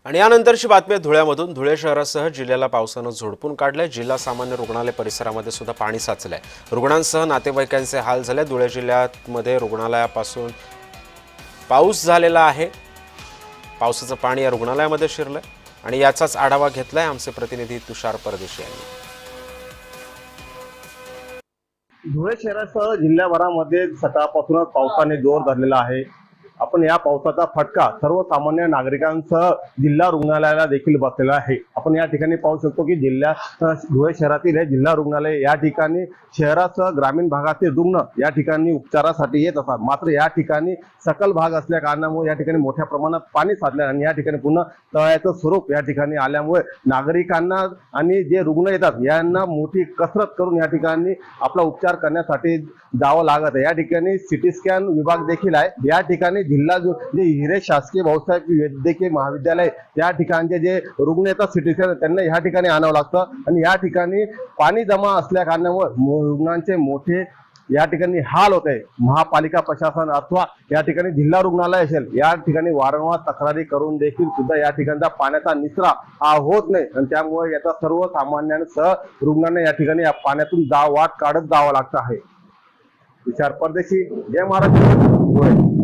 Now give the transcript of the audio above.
आणि यानंतरची बातमी आहे धुळ्यामधून। धुळे शहरासह जिल्ह्याला पावसानं झोडपून काढलंय। जिल्हा सामान्य रुग्णालय परिसरामध्ये सुद्धा पाणी साचलंय। रुग्णांसह नातेवाईकांचे हाल झाले। धुळे जिल्ह्यामध्ये रुग्णालयापासून पाऊस झालेला आहे। पावसाचं पाणी या रुग्णालयामध्ये शिरलंय आणि याचाच आढावा घेतलाय आमचे प्रतिनिधी तुषार परदेशी यांनी। धुळे शहरासह जिल्ह्याभरामध्ये सकाळपासूनच पावसाने जोर धरलेला आहे। आपण या पावसाचा फटका सर्वसामान्य नागरिकांसह जिल्हा रुग्णालयाला देखील बसलेला आहे। आपण या ठिकाणी पाहू शकतो की धुळे शहरातील हे जिल्हा रुग्णालय या ठिकाणी शहरासह ग्रामीण भागातील रुग्ण या ठिकाणी उपचारासाठी येत असतात। मात्र या ठिकाणी सकल भाग असल्या कारणामुळे या ठिकाणी मोठ्या प्रमाणात पाणी साचले आणि या ठिकाणी पुन्हा तळ्याचं स्वरूप या ठिकाणी आल्यामुळे नागरिकांना आणि जे रुग्ण येतात यांना मोठी कसरत करून या ठिकाणी आपला उपचार करण्यासाठी जावं लागत आहे। या ठिकाणी सिटी स्कॅन विभाग देखील आहे। या ठिकाणी जिल्हा जे हिरे शासकीय भाऊसाहेब वैद्यकीय महाविद्यालय या ठिकाणचे जे रुग्ण येतात सिटी स्कॅन त्यांना या ठिकाणी आणावं लागतं आणि या ठिकाणी पाणी जमा असल्या कारणामुळे रुग्णांचे मोठे या ठिकाणी हाल होत आहे। महापालिका प्रशासन अथवा या ठिकाणी जिल्हा रुग्णालय असेल या ठिकाणी वारंवार तक्रारी करून देखील सुद्धा या ठिकाणचा पाण्याचा निचरा हा होत नाही आणि त्यामुळे याचा सर्वसामान्यांसह रुग्णांना या ठिकाणी या पाण्यातून वाट काढत जावं लागतं आहे। तुषार परदेशी, जय महाराष्ट्र, धुळे।